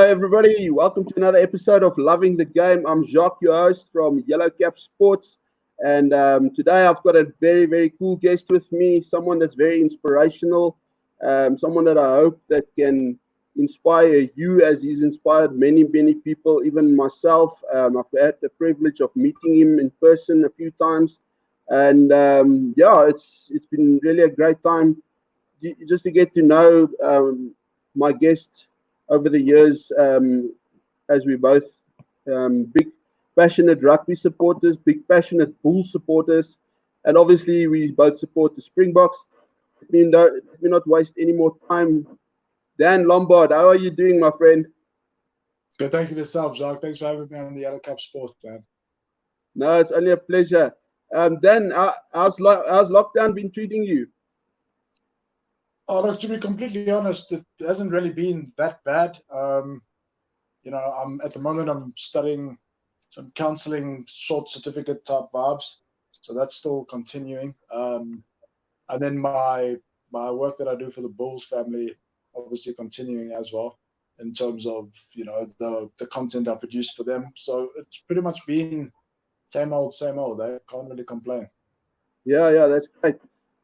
everybody. Welcome to another episode of Loving the Game. I'm Jacques, your host from Yellow Cap Sports. And today I've got a very, very cool guest with me, someone that's very inspirational, someone that I hope that can inspire you as he's inspired many, many people, even myself. I've had the privilege of meeting him in person a few times. And it's been really a great time just to get to know my guest over the years, as we both big passionate rugby supporters, big passionate Bulls supporters, and obviously we both support the Springboks. Let me not waste any more time. Dan Lombard, how are you doing, my friend? Good, thank you yourself, Jacques. Thanks for having me on the Yellow Cap Sports, man. No, it's only a pleasure. Dan, how's lockdown been treating you? Oh, look, to be completely honest, it hasn't really been that bad. I'm at the moment I'm studying some counselling short certificate type vibes, so that's still continuing. And then my work that I do for the Bulls family, obviously continuing as well in terms of the content I produce for them. So it's pretty much been same old. I can't really complain. Yeah, that's great.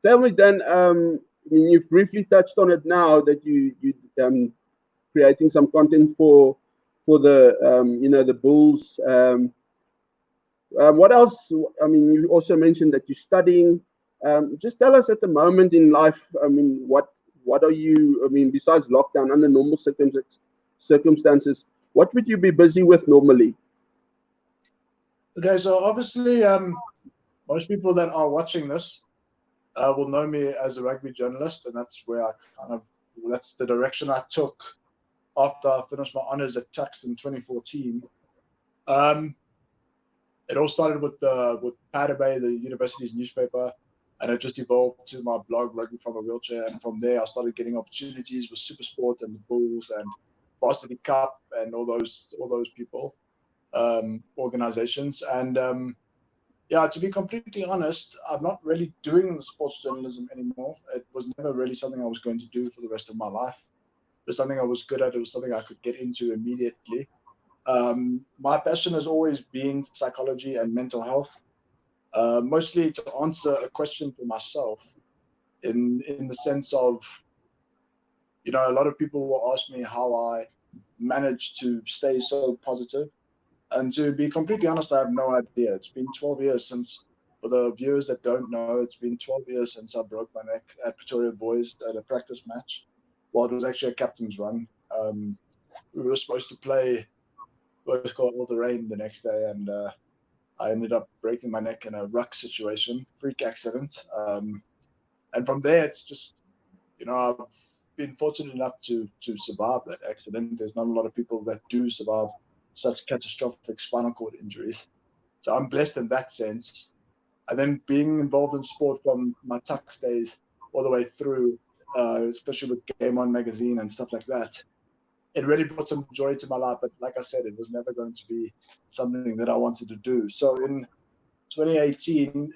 Tell me, Dan. You've briefly touched on it now that you creating some content for the the Bulls. What else? I mean, you also mentioned that you're studying. Just tell us at the moment in life. I mean, what are you? I mean, besides lockdown, under normal circumstances, what would you be busy with normally? Okay, so obviously, most people that are watching this will know me as a rugby journalist, and that's where that's the direction I took after I finished my honours at Tux in 2014. It all started with Powder Bay, the university's newspaper, and it just evolved to my blog, Rugby from a Wheelchair. And from there, I started getting opportunities with Supersport and the Bulls and Varsity Cup and all those people, organizations. And to be completely honest, I'm not really doing the sports journalism anymore. It was never really something I was going to do for the rest of my life. It was something I was good at. It was something I could get into immediately. My passion has always been psychology and mental health, mostly to answer a question for myself in the sense of, a lot of people will ask me how I managed to stay so positive. And to be completely honest, I have no idea. It's been 12 years since, for the viewers that don't know, it's been 12 years since I broke my neck at Pretoria Boys at a practice match. Well, it was actually a captain's run. We were supposed to play all the rain the next day, and I ended up breaking my neck in a ruck situation, freak accident. And from there, it's just, I've been fortunate enough to survive that accident. There's not a lot of people that do survive such catastrophic spinal cord injuries. So I'm blessed in that sense. And then being involved in sport from my Tux days all the way through, especially with Game On magazine and stuff like that, it really brought some joy to my life. But like I said, it was never going to be something that I wanted to do. So in 2018,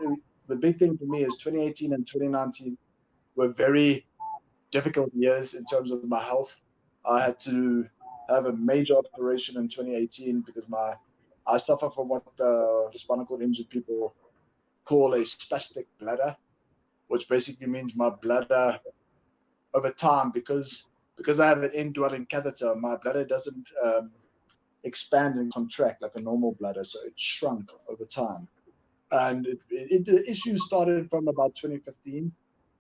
the big thing for me is 2018 and 2019 were very difficult years in terms of my health. I had to have a major operation in 2018 because I suffer from what the spinal cord injured people call a spastic bladder, which basically means my bladder over time, because I have an indwelling catheter, my bladder doesn't expand and contract like a normal bladder, so it shrunk over time. And the issue started from about 2015,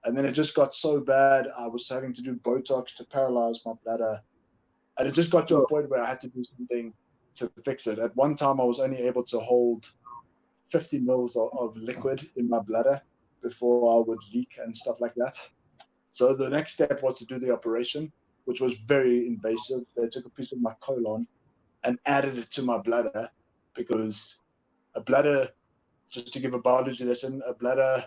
and then it just got so bad I was having to do Botox to paralyze my bladder. And it just got to a point where I had to do something to fix it. At one time, I was only able to hold 50 mils of liquid in my bladder before I would leak and stuff like that. So the next step was to do the operation, which was very invasive. They took a piece of my colon and added it to my bladder, because a bladder, just to give a biology lesson, a bladder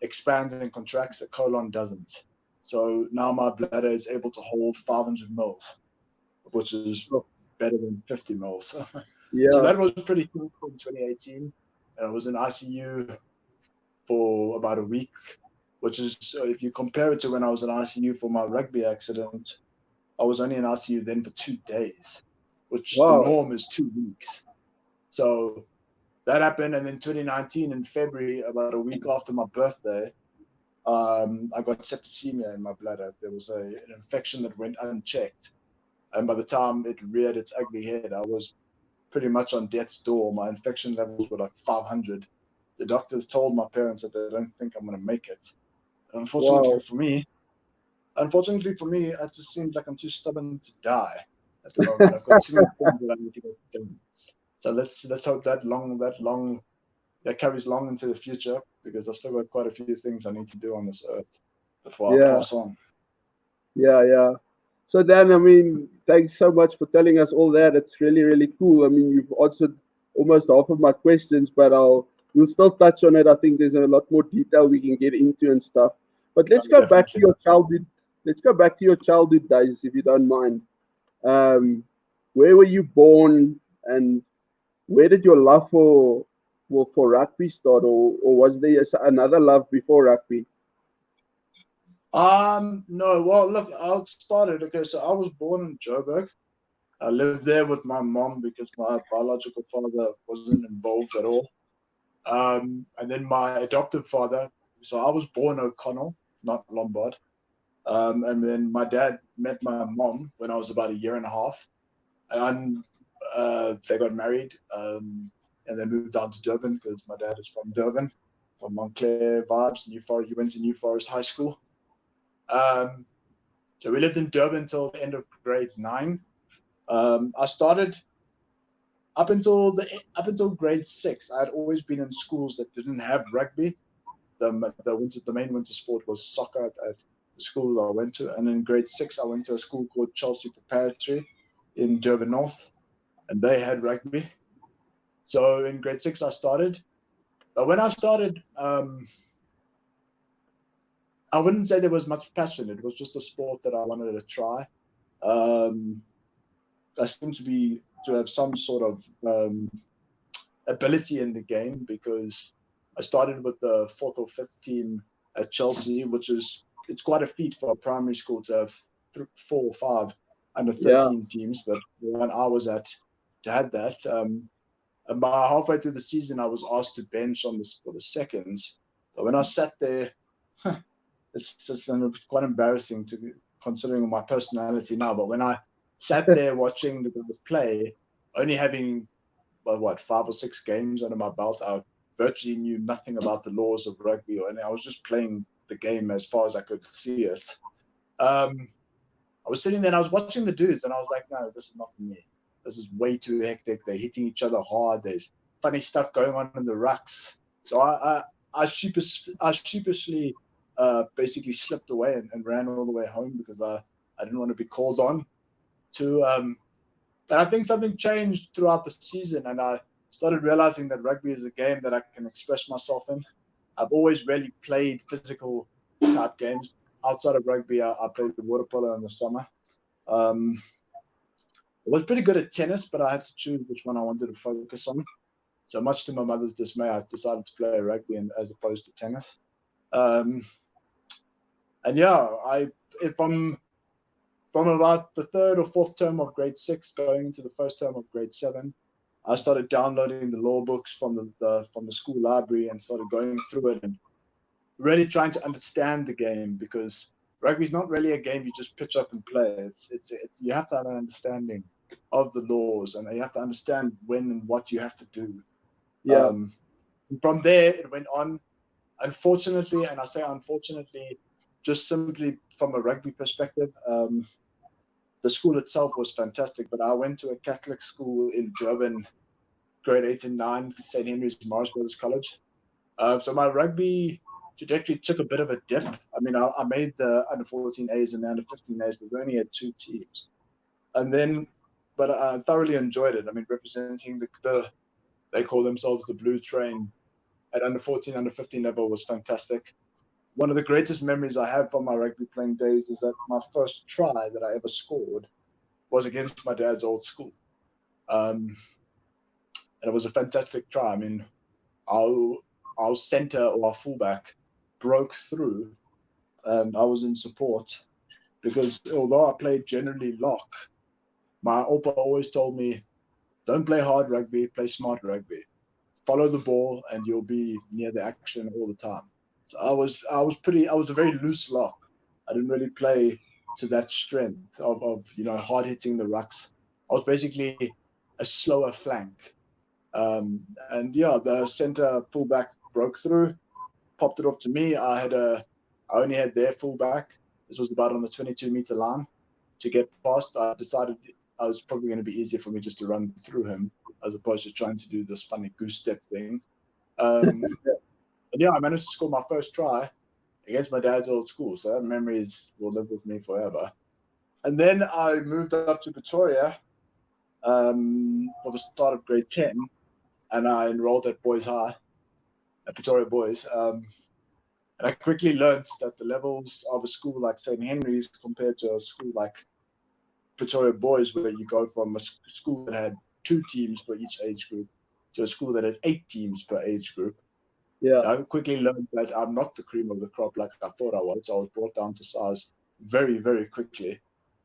expands and contracts, a colon doesn't. So now my bladder is able to hold 500 mils, which is better than 50 mils. Yeah. So that was pretty cool in 2018. I was in ICU for about a week, which is, if you compare it to when I was in ICU for my rugby accident, I was only in ICU then for 2 days, which the Wow. norm is 2 weeks. So that happened, and then 2019 in February, about a week after my birthday, I got septicemia in my bladder. There was an infection that went unchecked, and by the time it reared its ugly head, I was pretty much on death's door. My infection levels were like 500. The doctors told my parents that they don't think I'm going to make it. And unfortunately for me, it just seems like I'm too stubborn to die at the moment. I've got too many things that I need to get done. So let's hope that carries long into the future, because I've still got quite a few things I need to do on this earth before I pass on. Yeah. So Dan, I mean, thanks so much for telling us all that. It's really, really cool. I mean, you've answered almost half of my questions, but we'll still touch on it. I think there's a lot more detail we can get into and stuff. But let's go back to your childhood. Let's go back to your childhood days, if you don't mind. Where were you born, and where did your love for rugby start, or was there another love before rugby? No, well, look, I started, okay, so I was born in Joburg. I lived there with my mom because my biological father wasn't involved at all. And then my adoptive father, so I was born O'Connell, not Lombard. And then my dad met my mom when I was about 1.5 years. And they got married, and they moved down to Durban because my dad is from Durban, from Montclair vibes, New Forest. He went to New Forest High School. So we lived in Durban until the end of grade 9. I started up until grade 6. I had always been in schools that didn't have rugby. The main winter sport was soccer at the school I went to. And in grade 6, I went to a school called Chelsea Preparatory in Durban North, and they had rugby. So in grade 6, I started. But when I started, I wouldn't say there was much passion. It was just a sport that I wanted to try. I seem to have some sort of ability in the game, because I started with the 4th or 5th team at Chelsea, it's quite a feat for a primary school to have 4 or 5 under 13 teams. But when I was had that. About halfway through the season, I was asked to bench for the seconds. But when I sat there, it's quite embarrassing considering my personality now. But when I sat there watching the guys play, only having 5 or 6 games under my belt, I virtually knew nothing about the laws of rugby, and I was just playing the game as far as I could see it. I was sitting there and I was watching the dudes, and I was like, no, this is not for me. This is way too hectic. They're hitting each other hard. There's funny stuff going on in the rucks. So I sheepishly basically slipped away and ran all the way home, because I didn't want to be called on to. But I think something changed throughout the season, and I started realizing that rugby is a game that I can express myself in. I've always really played physical type games. Outside of rugby, I played the water polo in the summer. I was pretty good at tennis, but I had to choose which one I wanted to focus on. So much to my mother's dismay, I decided to play rugby as opposed to tennis. And yeah, from about the 3rd or 4th term of grade 6 going into the 1st term of grade 7, I started downloading the law books from the school library and started going through it and really trying to understand the game, because rugby is not really a game you just pitch up and play. You have to have an understanding of the laws, and you have to understand when and what you have to do. Yeah. From there, it went on. Unfortunately, and I say unfortunately, just simply from a rugby perspective, the school itself was fantastic, but I went to a Catholic school in Durban, grade 8 and 9, St. Henry's Morris Brothers College. So my rugby trajectory took a bit of a dip. I mean, I made the under 14As and the under 15As, but we only had 2 teams. But I thoroughly enjoyed it. I mean, representing they call themselves the Blue Train at under 14, under 15 level was fantastic. One of the greatest memories I have from my rugby playing days is that my first try that I ever scored was against my dad's old school. And it was a fantastic try. I mean, our center or our fullback broke through, and I was in support. because although I played generally lock, my Opa always told me, don't play hard rugby, play smart rugby. Follow the ball and you'll be near the action all the time. So I was a very loose lock. I didn't really play to that strength of hard hitting the rucks. I was basically a slower flank. And yeah, the center fullback broke through, popped it off to me. I only had their fullback. This was about on the 22-meter line. To get past, I decided it was probably going to be easier for me just to run through him as opposed to trying to do this funny goose step thing. And yeah, I managed to score my first try against my dad's old school. So that memories will live with me forever. And then I moved up to Pretoria for the start of grade 10, and I enrolled at Boys High, at Pretoria Boys. And I quickly learned that the levels of a school like St. Henry's compared to a school like Pretoria Boys, where you go from a school that had 2 teams for each age group to a school that had 8 teams per age group. Yeah. I quickly learned that I'm not the cream of the crop like I thought I was. I was brought down to size very, very quickly.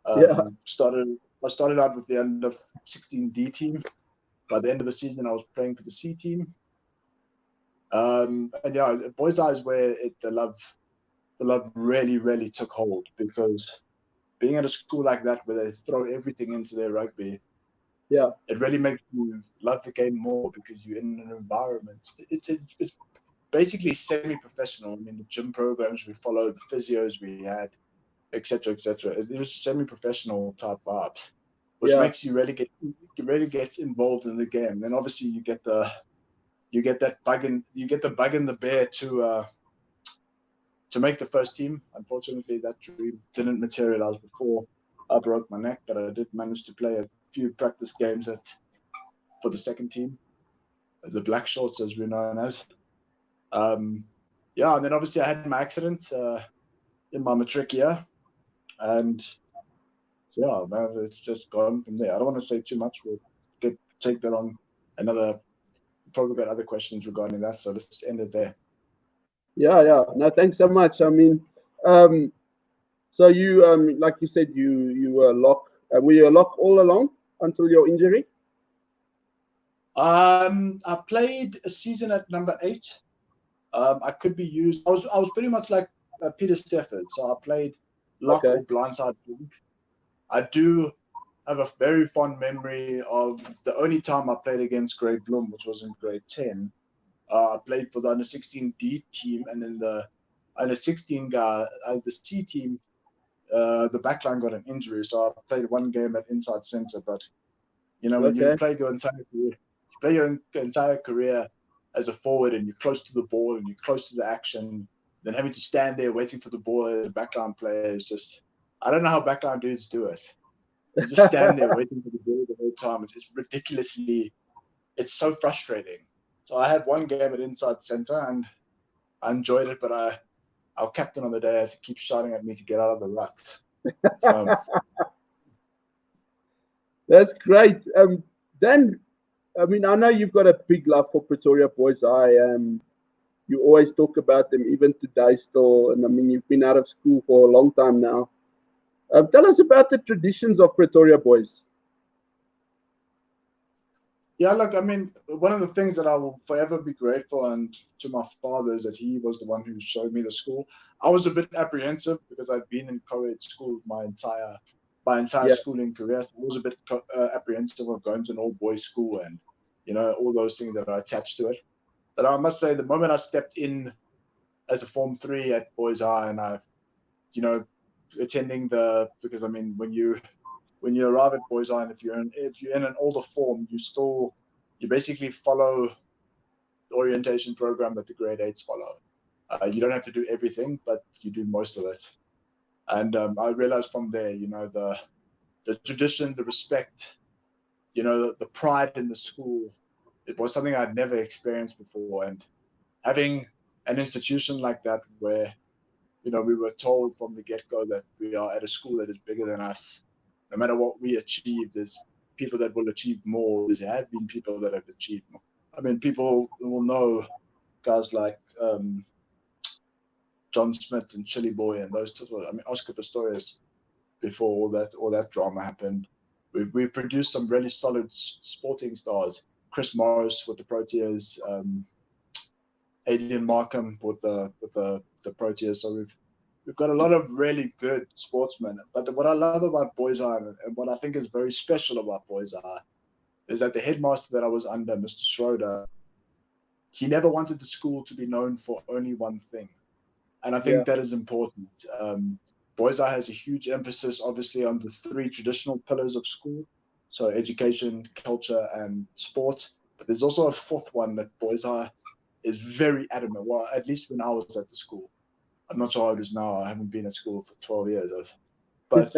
I started out with the under 16 D team. By the end of the season, I was playing for the C team. And yeah, Boys Eye is where the love really, really took hold, because being at a school like that where they throw everything into their rugby, yeah, it really makes you love the game more, because you're in an environment. It's basically semi-professional. I mean, the gym programs we followed, the physios we had, etc., etc. It was semi-professional type vibes, which makes you really get involved in the game. Then obviously you get the bug in the bear to make the first team. Unfortunately, that dream didn't materialize before I broke my neck, but I did manage to play a few practice games for the second team, the Black Shorts as we're known as. And then obviously I had my accident in my matric year, and yeah, man, it's just gone from there. I don't want to say too much. We'll take that on another. Probably got other questions regarding that, so let's end it there. Yeah. No, thanks so much. I mean, so you, like you said, you were lock. Were you a lock all along until your injury? I played a season at number 8. I could be used. I was pretty much like Peter Stafford, so I played lock or blindside. I do have a very fond memory of the only time I played against Grey Bloom, which was in grade 10. I played for the under 16 D team, and then the under 16 guy, the C team, the backline got an injury, so I played one game at inside center. But when you play your entire career as a forward, and you're close to the ball and you're close to the action, then having to stand there waiting for the ball as a backline player is just, I don't know how backline dudes do it. You just stand there waiting for the ball the whole time. It's so frustrating. So I had one game at inside center and I enjoyed it, but our captain on the day had to keep shouting at me to get out of the rucks. So, that's great. Dan, I mean, I know you've got a big love for Pretoria Boys. You always talk about them, even today still. And I mean, you've been out of school for a long time now. Tell us about the traditions of Pretoria Boys. Yeah, look, I mean, one of the things that I will forever be grateful and to my father is that he was the one who showed me the school. I was a bit apprehensive because I'd been in co-ed school my entire schooling career. So I was a bit apprehensive of going to an all-boys school and, all those things that are attached to it. But I must say, the moment I stepped in as a Form 3 at Boys High, and I, attending because I mean, when you arrive at Boys High, and if you're in an older form, you basically follow the orientation program that the grade 8s follow. You don't have to do everything, but you do most of it. And I realized from there, the tradition, the respect, the pride in the school, it was something I'd never experienced before. And having an institution like that where, we were told from the get-go that we are at a school that is bigger than us. No matter what we achieve, there's people that will achieve more. There have been people that have achieved more. I mean, people will know guys like John Smith and Chili Boy and those two. I mean, Oscar Pistorius. before all that drama happened. We produced some really solid sporting stars. Chris Morris with the Proteas, Adrian Markham with the Proteas. So we've got a lot of really good sportsmen. But what I love about Boys Eye, and what I think is very special about Boys Eye, is that the headmaster that I was under, Mr. Schroeder, he never wanted the school to be known for only one thing. And I think that is important. Boys Eye has a huge emphasis, obviously, on the 3 traditional pillars of school. So education, culture, and sport. But there's also a 4th one that Boys Eye is very adamant. Well, at least when I was at the school. I'm not sure how it is now. I haven't been at school for 12 years. But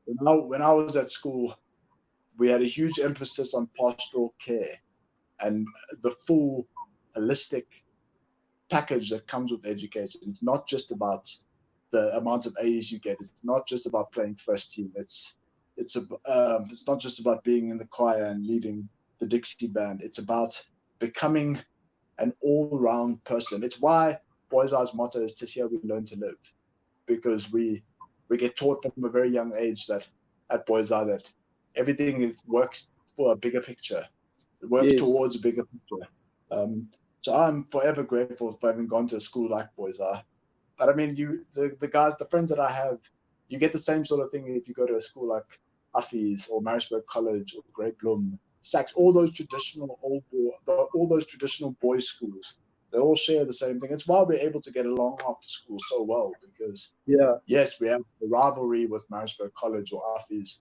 when I was at school, we had a huge emphasis on pastoral care and the full holistic package that comes with education. It's not just about the amount of A's you get. It's not just about playing first team. It's not just about being in the choir and leading the Dixie band. It's about becoming an all-round person. It's why Boys Eye's motto is "'Tis here we learn to live," because we get taught from a very young age that at Boys Eye that everything works for a bigger picture. It works towards a bigger picture. So I'm forever grateful for having gone to a school like Boys Eye. But I mean, the friends that I have, you get the same sort of thing if you go to a school like Affy's or Maritzburg College or Great Bloom, Sachs, all those traditional boys' schools. They all share the same thing. It's why we're able to get along after school so well, because yes, we have the rivalry with Maritzburg College or Affy's,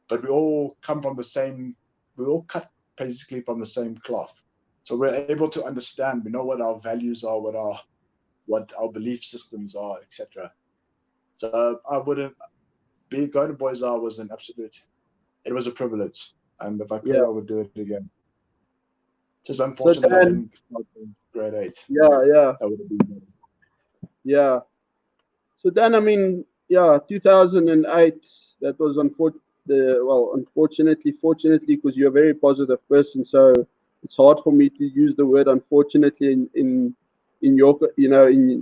but we all come from the same. We all cut basically from the same cloth, so we're able to understand. We know what our values are, what our belief systems are, etc. So I wouldn't going to Boys Eye was an absolute. It was a privilege, and if I could, I would do it again. Just unfortunate I didn't start in grade 8. That would have been better. Yeah. So then, I mean, 2008. That was unfortunately, fortunately, because you're a very positive person. So it's hard for me to use the word unfortunately in your,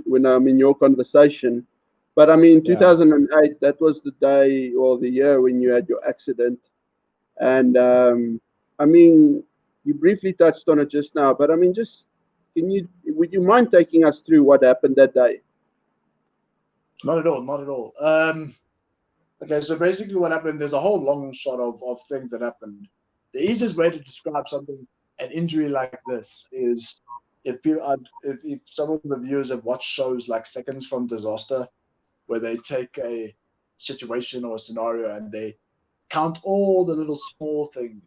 when I'm in your conversation. But I mean, 2008. That was the day or the year when you had your accident, and I mean, you briefly touched on it just now. But I mean, would you mind taking us through what happened that day? Not at all. Okay, so basically what happened, there's a whole long shot of things that happened. The easiest way to describe an injury like this, is if some of the viewers have watched shows like Seconds from Disaster, where they take a situation or a scenario and they count all the little small things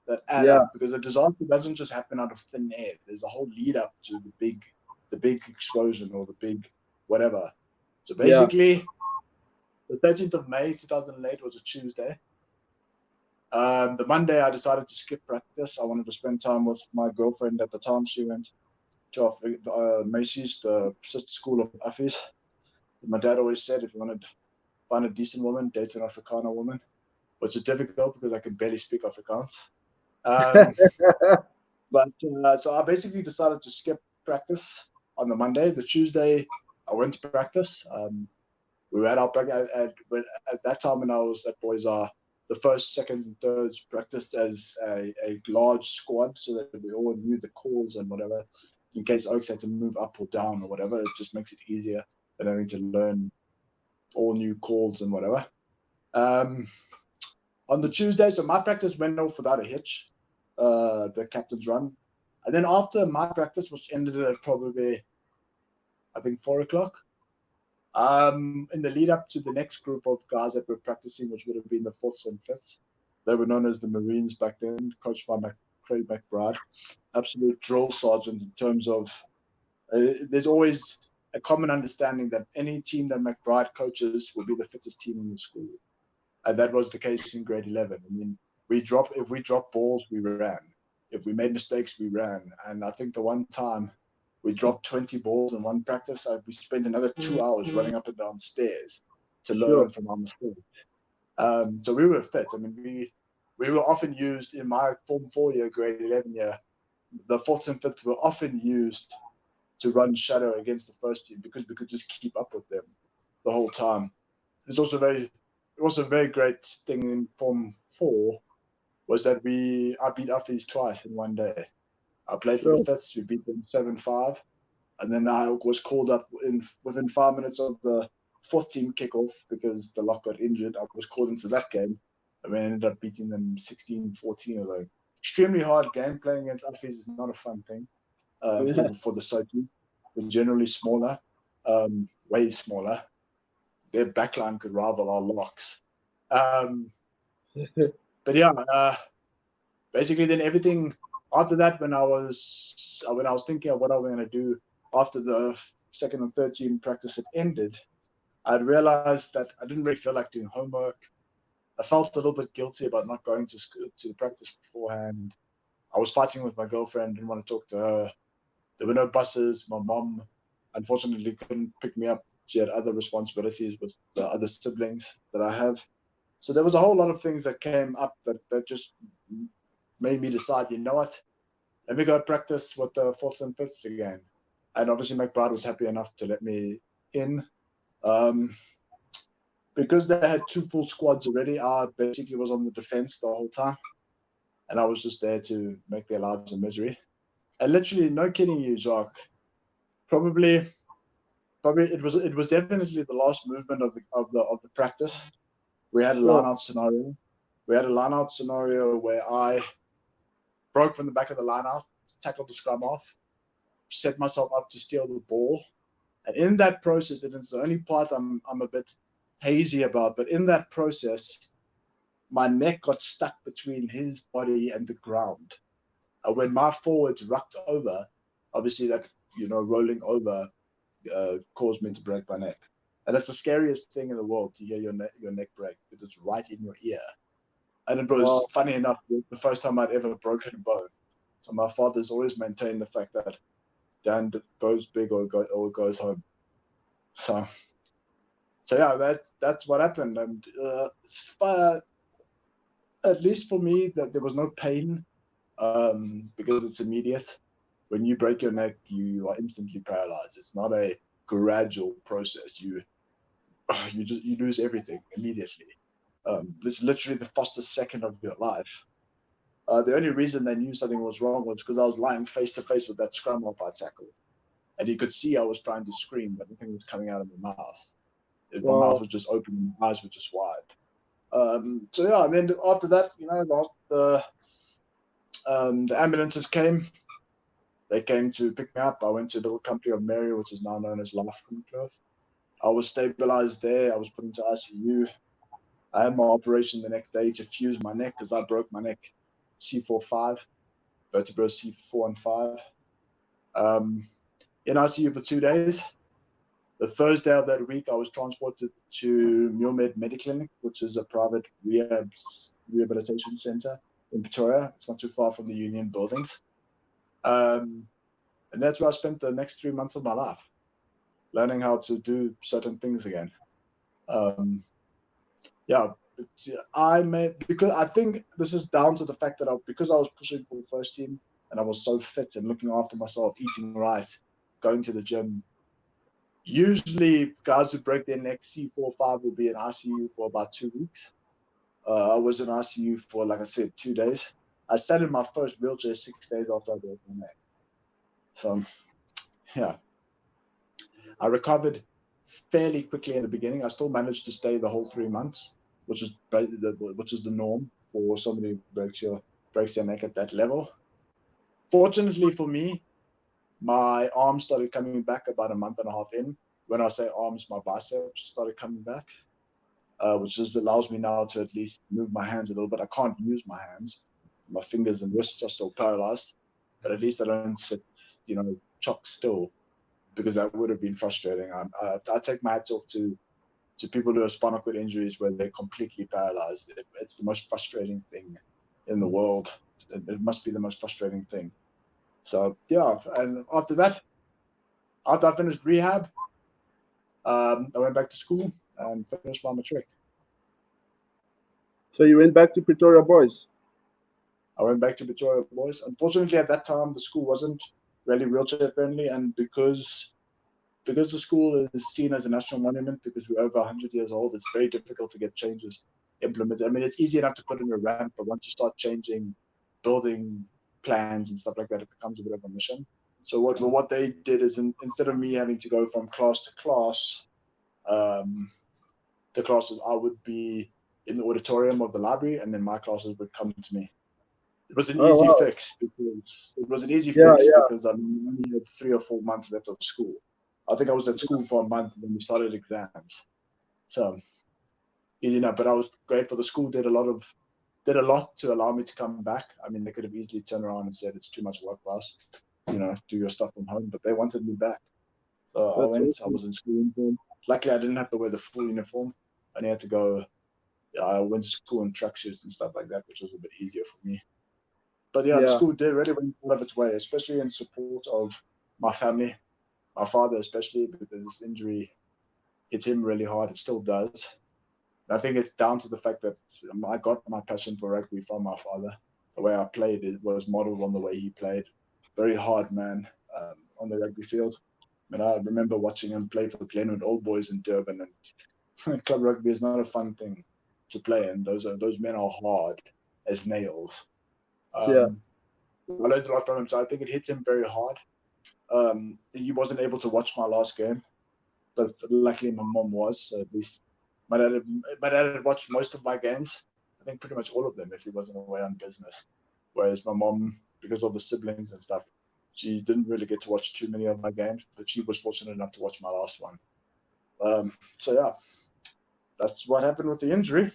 that add up, because a disaster doesn't just happen out of thin air. There's a whole lead up to the big explosion or the big whatever. So basically, the 13th of May 2008 was a Tuesday. The Monday, I decided to skip practice. I wanted to spend time with my girlfriend at the time. She went to Macy's, the sister school of Affy's. My dad always said, if you want to find a decent woman, date an Afrikaner woman, which is difficult because I can barely speak Afrikaans. But so I basically decided to skip practice on the Monday. The Tuesday, I went to practice. We were at our practice at that time when I was at Boys Eye, the first, seconds, and thirds practiced as a large squad, so that we all knew the calls and whatever, in case Oaks had to move up or down or whatever. It just makes it easier than having to learn all new calls and whatever. On the Tuesday, so my practice went off without a hitch, the captain's run. And then after my practice, which ended at probably, I think, 4 o'clock, in the lead up to the next group of guys that were practicing, which would have been the 4th and 5th, they were known as the Marines back then, coached by Craig McBride, absolute drill sergeant in terms of, there's always a common understanding that any team that McBride coaches will be the fittest team in the school. And that was the case in grade 11. I mean, if we dropped balls, we ran. If we made mistakes, we ran. And I think the one time we dropped 20 balls in one practice, we spent another 2 hours running up and down stairs to learn from our mistakes. So we were fit. I mean, we were often used in my Form 4 year, grade 11 year. The 4th and 5th were often used to run shadow against the first team because we could just keep up with them the whole time. It's also very was a very great thing in Form 4 was that I beat Uffies twice in one day. I played for the Fifths, we beat them 7-5, and then I was called up within 5 minutes of the fourth team kickoff because the lock got injured. I was called into that game, and we ended up beating them 16-14. Although extremely hard game. Playing against Uffies is not a fun thing for the Soki. They're generally smaller, way smaller. Their backline could rival our locks. But yeah, basically then everything after that, when I was thinking of what I was going to do after the second and third team practice had ended, I'd realized that I didn't really feel like doing homework. I felt a little bit guilty about not going to school, to the practice beforehand. I was fighting with my girlfriend, didn't want to talk to her. There were no buses. My mom, unfortunately, couldn't pick me up. She had other responsibilities with the other siblings that I have. So there was a whole lot of things that came up that just made me decide, you know what, let me go practice with the fourths and fifths again. And obviously McBride was happy enough to let me in. Because they had 2 full squads already, I basically was on the defense the whole time. And I was just there to make their lives a misery. And literally, no kidding you, Jacques, probably it was definitely the last movement of the practice. We had a line-out scenario. We had a line-out scenario where I broke from the back of the line-out, tackled the scrum off, set myself up to steal the ball. And in that process, and it's the only part I'm a bit hazy about, but in that process, my neck got stuck between his body and the ground. When my forwards rucked over, obviously that, rolling over caused me to break my neck. And that's the scariest thing in the world, to hear your neck break, because it's right in your ear. And it was, funny enough, the first time I'd ever broken a bone. So my father's always maintained the fact that Dan goes big or goes home. So yeah, that's what happened. And at least for me, that there was no pain because it's immediate. When you break your neck, you are instantly paralyzed. It's not a gradual process. You lose everything immediately. This is literally the fastest second of your life. The only reason they knew something was wrong was because I was lying face to face with that scrum half I tackled, and he could see I was trying to scream, but nothing was coming out of my mouth. My mouth was just open, and my eyes were just wide. So yeah, and then after that, the ambulances came. They came to pick me up. I went to a little company of Mary, which is now known as Life Club. I was stabilized there. I was put into ICU. I had my operation the next day to fuse my neck because I broke my neck C4-5, vertebra C4 and 5. In ICU for 2 days. The Thursday of that week, I was transported to Muirmed Mediclinic, which is a private rehabilitation center in Pretoria. It's not too far from the Union buildings. And that's where I spent the next 3 months of my life, learning how to do certain things again. Because I think this is down to the fact that because I was pushing for the first team and I was so fit and looking after myself, eating right, going to the gym. Usually guys who break their neck C4-5 will be in ICU for about 2 weeks. I was in ICU for, like I said, 2 days. I sat in my first wheelchair 6 days after I broke my neck. So, yeah. I recovered fairly quickly in the beginning. I still managed to stay the whole 3 months, which is the norm for somebody who breaks their neck at that level. Fortunately for me, my arms started coming back about a month and a half in. When I say arms, my biceps started coming back, which just allows me now to at least move my hands a little bit. I can't use my hands. My fingers and wrists are still paralyzed, but at least I don't sit, chock still, because that would have been frustrating. I take my hats off to people who have spinal cord injuries where they're completely paralyzed. It's the most frustrating thing in the world. It must be the most frustrating thing. So yeah, and after I finished rehab, I went back to school and finished my matric. So you went back to Pretoria Boys? I went back to Pretoria Boys. Unfortunately, at that time, the school wasn't really wheelchair friendly, and because because the school is seen as a national monument, because we're over 100 years old, it's very difficult to get changes implemented. I mean, it's easy enough to put in a ramp, but once you start changing building plans and stuff like that, it becomes a bit of a mission. So what they did is, instead of me having to go from class to class, the classes, I would be in the auditorium of the library, and then my classes would come to me. It was an easy fix because I only had 3 or 4 months left of school. I think I was at school for a month when we started exams. So easy enough. But I was grateful. The school did a lot to allow me to come back. I mean, they could have easily turned around and said it's too much work for us, do your stuff from home. But they wanted me back. So I went. Awesome. I was in school uniform. Luckily, I didn't have to wear the full uniform. I only had to go. I went to school in tracksuits and stuff like that, which was a bit easier for me. But the school did really went out of its way, especially in support of my family, my father especially, because this injury hit him really hard. It still does. And I think it's down to the fact that I got my passion for rugby from my father. The way I played it was modeled on the way he played. Very hard man on the rugby field. I mean, I remember watching him play for Glenwood Old Boys in Durban, and club rugby is not a fun thing to play, and those men are hard as nails. I learned a lot from him, so I think it hit him very hard. He wasn't able to watch my last game, but luckily my mom was. So at least my dad had watched most of my games. I think pretty much all of them if he wasn't away on business. Whereas my mom, because of the siblings and stuff, she didn't really get to watch too many of my games, but she was fortunate enough to watch my last one. That's what happened with the injury.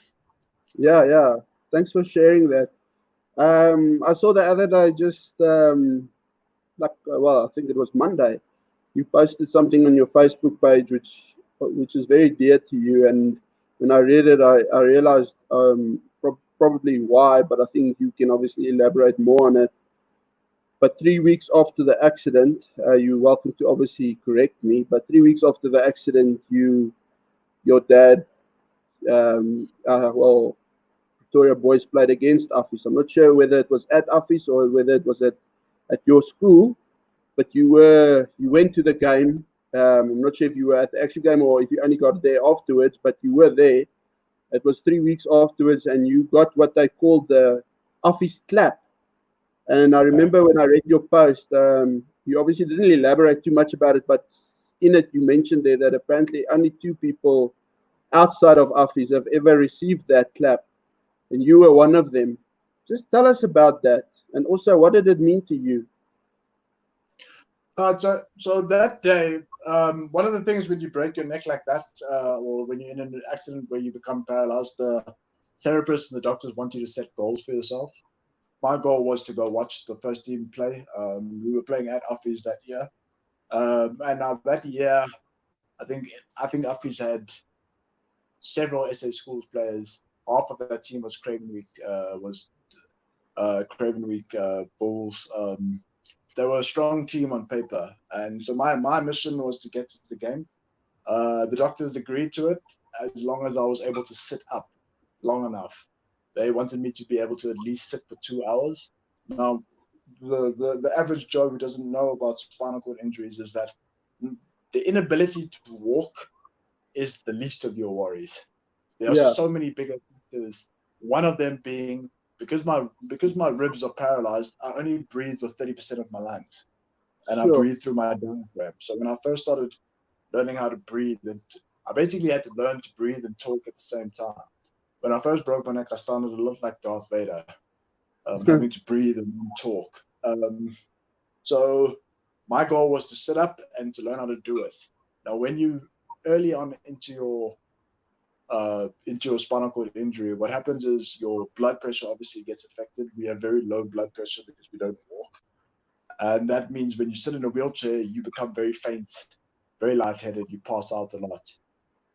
Yeah. Thanks for sharing that. I saw the other day, just I think it was Monday, you posted something on your Facebook page which is very dear to you, and when I read it, I realized probably why, but I think you can obviously elaborate more on it. But 3 weeks after the accident, you're welcome to obviously correct me, but 3 weeks after the accident, your dad, Victoria Boys played against Affis. I'm not sure whether it was at Affis or whether it was at your school, but you went to the game. I'm not sure if you were at the actual game or if you only got there afterwards, but you were there. It was 3 weeks afterwards, and you got what they called the Affis clap. And I remember when I read your post, you obviously didn't elaborate too much about it, but in it you mentioned there that apparently only 2 people outside of Affis have ever received that clap, and you were one of them. Just tell us about that, and also what did it mean to you? So that day, one of the things when you break your neck like that, or when you're in an accident where you become paralyzed, the therapists and the doctors want you to set goals for yourself. My goal was to go watch the first team play. We were playing at Affis that year, and now that year, I think Affis had several SA schools players. Half of that team was Cravenweek Bulls. They were a strong team on paper, and so my mission was to get to the game. The doctors agreed to it as long as I was able to sit up long enough. They wanted me to be able to at least sit for 2 hours. Now, the average Joe who doesn't know about spinal cord injuries is that the inability to walk is the least of your worries. There are so many bigger factors. One of them being because my ribs are paralyzed, I only breathe with 30% of my lungs, and I breathe through my diaphragm. So when I first started learning how to breathe, I basically had to learn to breathe and talk at the same time. When I first broke my neck, I started to look like Darth Vader, having to breathe and talk. So my goal was to sit up and to learn how to do it. Now, when you early on into your spinal cord injury, what happens is your blood pressure obviously gets affected. We have very low blood pressure because we don't walk. And that means when you sit in a wheelchair, you become very faint, very lightheaded, you pass out a lot.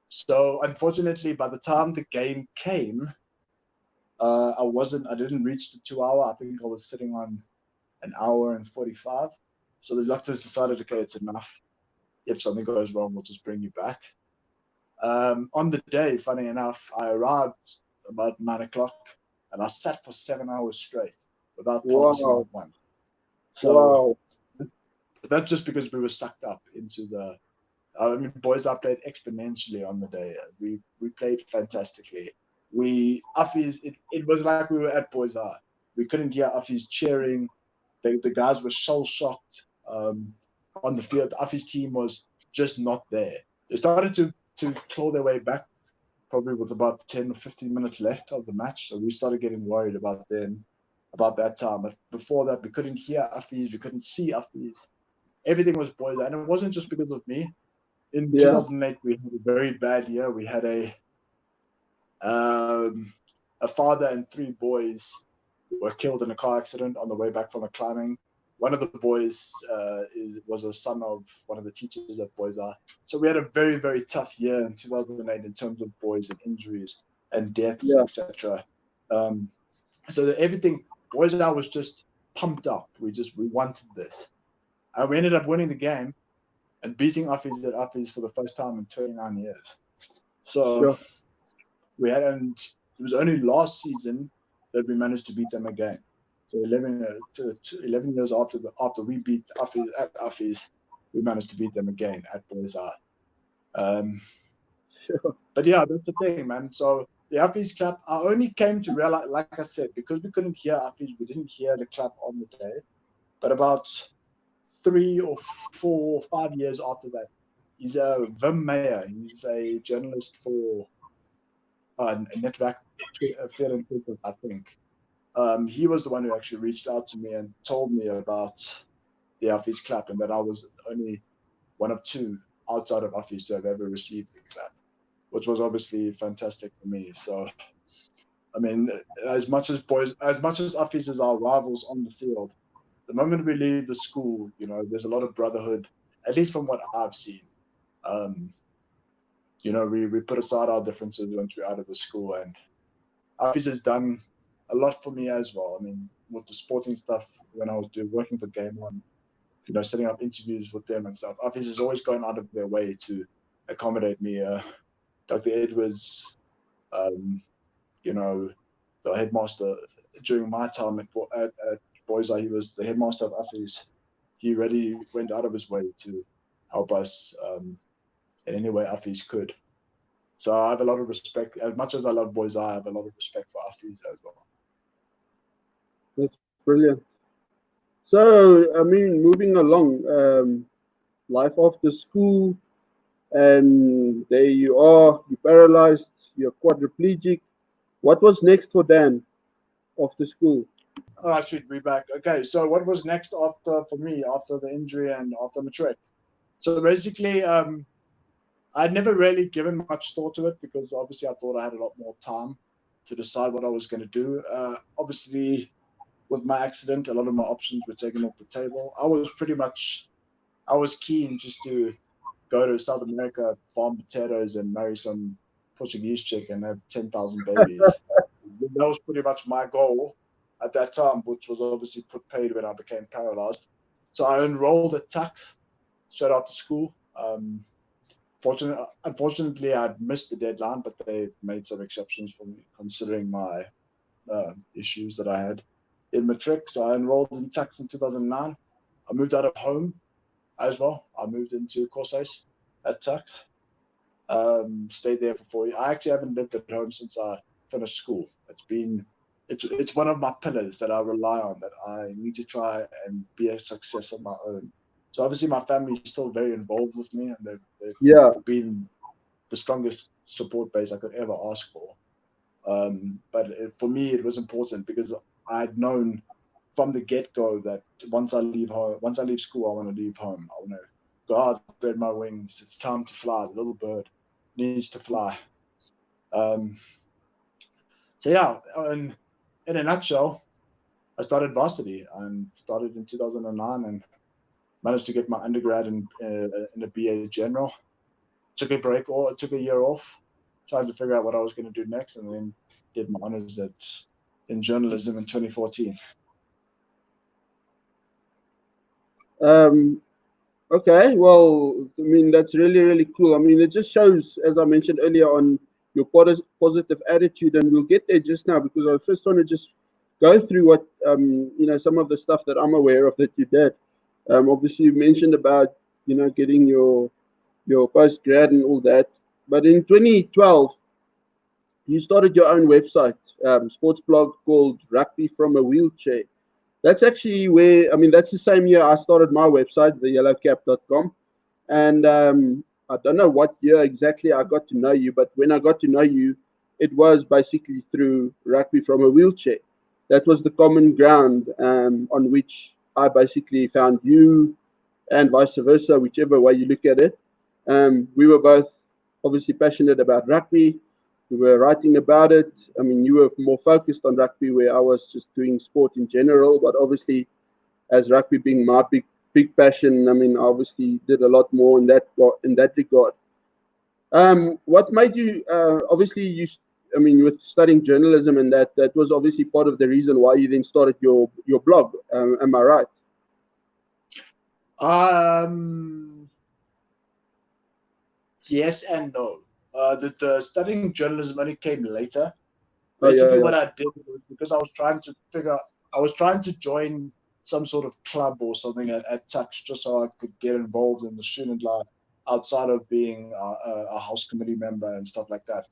So unfortunately, by the time the game came, I didn't reach the 2 hour. I think I was sitting on 1 hour and 45. So the doctors decided, okay, it's enough. If something goes wrong, we'll just bring you back. On the day, funny enough, I arrived about 9 o'clock and I sat for 7 hours straight without passing out one. So that's just because we were sucked up into the I mean, boys I played exponentially on the day. We played fantastically. It was like we were at Boys Eye. We couldn't hear Affie's cheering. The guys were shell shocked on the field. Affie's team was just not there. They started to claw their way back, probably with about 10 or 15 minutes left of the match. So we started getting worried about that time. But before that, we couldn't hear Affie's, we couldn't see Affie's. Everything was Boys Eye. And it wasn't just because of me. In 2008, we had a very bad year. We had a father and 3 boys were killed in a car accident on the way back from a climbing. One of the boys was a son of one of the teachers at Boys Eye. So we had a very, very tough year in 2008 in terms of boys and injuries and deaths, etc. So that everything, Boys Eye was just pumped up. We wanted this. And we ended up winning the game and beating Affie's at Affie's for the first time in 29 years. So and it was only last season that we managed to beat them again. So 11 years after we beat Affie's at Affie's, we managed to beat them again at Boys Eye. But yeah, that's the thing, man. So the Affie's clap, I only came to realize, like I said, because we couldn't hear Affie's, we didn't hear the clap on the day. But about 3 or 4 or 5 years after that, he's a Wim Meyer. He's a journalist for Netwerk Fair and Twitter, I think. He was the one who actually reached out to me and told me about the Affie's clap, and that I was only one of 2 outside of Affie's to have ever received the clap, which was obviously fantastic for me. So, I mean, as much as Affie's is our rivals on the field, the moment we leave the school, there's a lot of brotherhood, at least from what I've seen. We put aside our differences once we're out of the school, and Affie's has done a lot for me as well. I mean, with the sporting stuff, when I was working for Game On, setting up interviews with them and stuff, Affie's has always gone out of their way to accommodate me. Dr. Edwards, the headmaster during my time at Boys Eye, he was the headmaster of Affie's. He really went out of his way to help us in any way Affie's could. So I have a lot of respect. As much as I love Boys Eye, I have a lot of respect for Affie's as well. That's brilliant. So, I mean, moving along, life after school, and there you are, you're paralyzed, you're quadriplegic. What was next for Dan after school? Oh, I should be back. Okay, so what was next for me after the injury and after matric? So basically, I'd never really given much thought to it because obviously I thought I had a lot more time to decide what I was going to do. Obviously, with my accident, a lot of my options were taken off the table. I was keen just to go to South America, farm potatoes, and marry some Portuguese chick and have 10,000 babies. That was pretty much my goal at that time, which was obviously paid when I became paralyzed. So I enrolled at Tuks straight after school. Unfortunately, I'd missed the deadline, but they made some exceptions for me considering my issues that I had in matric. So I enrolled in Tuks in 2009. I moved out of home as well. I moved into Corsace at Tuks. Stayed there for 4 years. I actually haven't lived at home since I finished school. It's one of my pillars that I rely on, that I need to try and be a success on my own. So obviously my family is still very involved with me, and they've been the strongest support base I could ever ask for. But for me, it was important because I'd known from the get-go that once I leave school, I want to leave home. I want to go out, spread my wings. It's time to fly. The little bird needs to fly. So yeah, and in a nutshell, I started varsity and started in 2009 and managed to get my undergrad in a BA General. Took a year off, tried to figure out what I was going to do next, and then did my honors in journalism in 2014. Okay, well, I mean, that's really, really cool. I mean, it just shows, as I mentioned earlier, on your positive attitude, and we'll get there just now because I first want to just go through what, some of the stuff that I'm aware of that you did. Obviously, you mentioned about, getting your your post grad and all that. But in 2012, you started your own website, sports blog called Rugby from a Wheelchair. That's actually where, I mean, that's the same year I started my website, theyellowcap.com. And I don't know what year exactly I got to know you, but when I got to know you, it was basically through Rugby from a Wheelchair. That was the common ground on which I basically found you, and vice versa, whichever way you look at it. We were both obviously passionate about rugby. We were writing about it. I mean, you were more focused on rugby, where I was just doing sport in general. But obviously, as rugby being my big passion, I mean, I obviously did a lot more in that regard. What made you? Obviously, I mean, with studying journalism and that was obviously part of the reason why you then started your blog. Am I right? Yes and no. The studying journalism only came later. Oh yeah, Basically, yeah. what I did was because I was trying to join some sort of club or something at Touch, just so I could get involved in the student life outside of being a house committee member and stuff like that.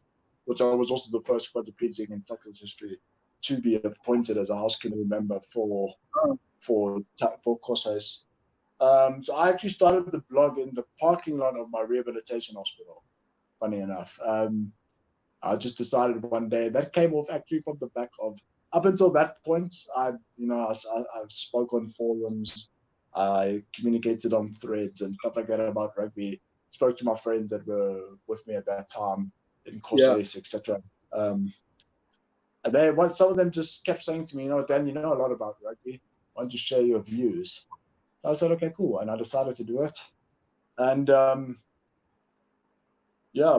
Which I was also the first quadriplegic in Tucker's history to be appointed as a house committee member for Kosais. So I actually started the blog in the parking lot of my rehabilitation hospital. Funny enough, I just decided one day that came off actually from the back of. Up until that point, I spoke on forums, I communicated on threads and stuff like that about rugby. Spoke to my friends that were with me at that time in Yeah. courses, etc. And some of them just kept saying to me, Dan, you know a lot about rugby. Why don't you share your views? I said, okay, cool, and I decided to do it. And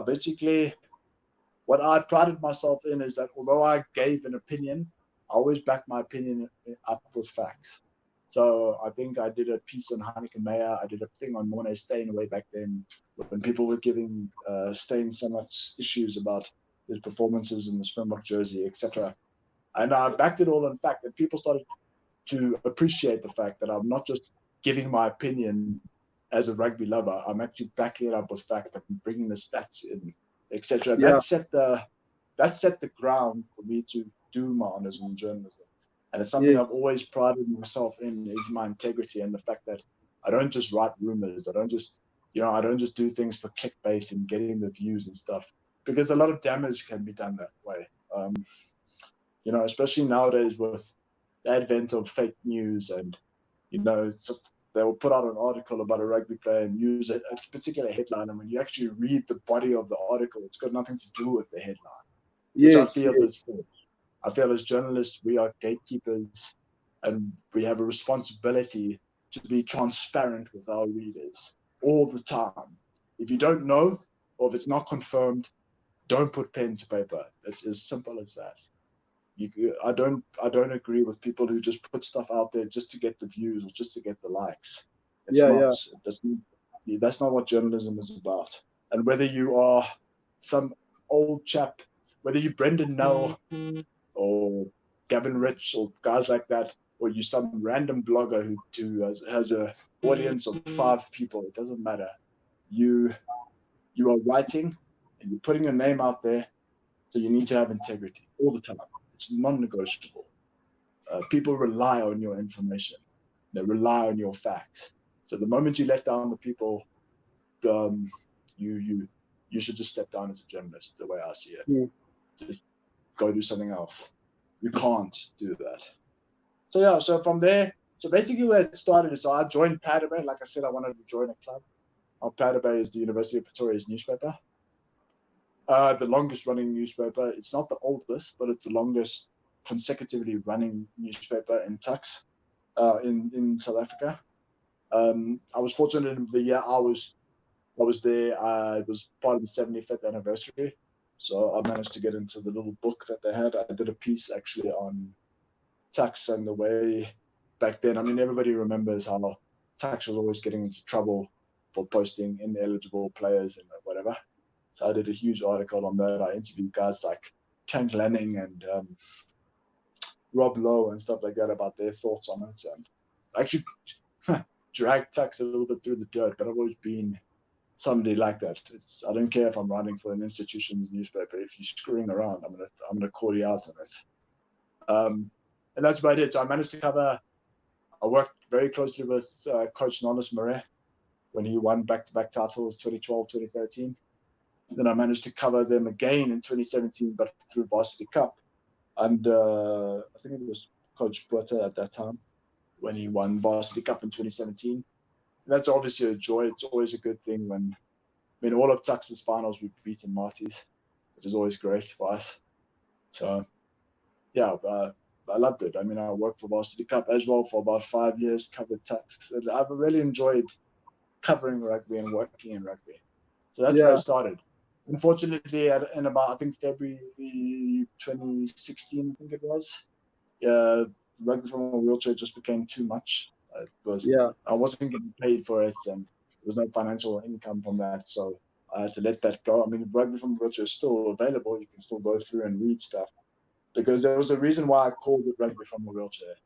basically, what I prided myself in is that although I gave an opinion, I always backed my opinion up with facts. So I think I did a piece on Heineken Meyer. I did a thing on Mornay Steyn way back then when people were giving Steyn so much issues about his performances in the Springbok jersey, etc. And I backed it all in fact, and people started to appreciate the fact that I'm not just giving my opinion as a rugby lover. I'm actually backing it up with fact. I'm bringing the stats in, etc. Yeah. That set the ground for me to do my honors in journalism. And it's something Yes. I've always prided myself in, is my integrity and the fact that I don't just write rumors. I don't just do things for clickbait and getting the views and stuff, because a lot of damage can be done that way. Especially nowadays with the advent of fake news, and it's just, they will put out an article about a rugby player and use a particular headline, and when you actually read the body of the article, it's got nothing to do with the headline, which I Yes. feel Yes. is false. I feel as journalists, we are gatekeepers, and we have a responsibility to be transparent with our readers all the time. If you don't know, or if it's not confirmed, don't put pen to paper. It's as simple as that. I don't agree with people who just put stuff out there just to get the views or just to get the likes. It's Yeah. not. Yeah. That's not what journalism is about. And whether you are some old chap, whether you're Brendan Nell or Gavin Rich or guys like that, or you some random blogger who has an audience of 5 people, it doesn't matter. You are writing and you're putting your name out there, so you need to have integrity all the time. It's non-negotiable. People rely on your information. They rely on your facts. So the moment you let down the people, um, you should just step down as a journalist. The way I see it, Mm. just go do something else. You can't do that. So yeah. So from there, so basically where it started is, so I joined Padabay. Like I said, I wanted to join a club. Padabay is the University of Pretoria's newspaper. The longest running newspaper. It's not the oldest, but it's the longest consecutively running newspaper in Tux, in South Africa. I was fortunate in the year I was there. It was part of the 75th anniversary, so I managed to get into the little book that they had. I did a piece actually on Tux and the way back then. I mean, everybody remembers how Tux was always getting into trouble for posting ineligible players and whatever. So I did a huge article on that. I interviewed guys like Tank Lanning and Rob Lowe and stuff like that about their thoughts on it. And I actually dragged Tux a little bit through the dirt, but I've always been somebody like that. I don't care if I'm writing for an institution's newspaper. If you're screwing around, I'm gonna call you out on it. And that's what I did. So I managed to cover. I worked very closely with Coach Nonis Murray when he won back-to-back titles 2012, 2013. Then I managed to cover them again in 2017, but through Varsity Cup. And I think it was Coach Butter at that time when he won Varsity Cup in 2017. And that's obviously a joy. It's always a good thing when, all of Tux's finals we've beaten Marty's, which is always great for us. So, yeah, I loved it. I worked for Varsity Cup as well for about 5 years, covered Tux. And I've really enjoyed covering rugby and working in rugby. So that's where I started. Unfortunately, in about, I think, February 2016, I think it was, rugby from a wheelchair just became too much. I wasn't getting paid for it, and there was no financial income from that, so I had to let that go. Rugby from a wheelchair is still available. You can still go through and read stuff. Because there was a reason why I called it rugby from a wheelchair.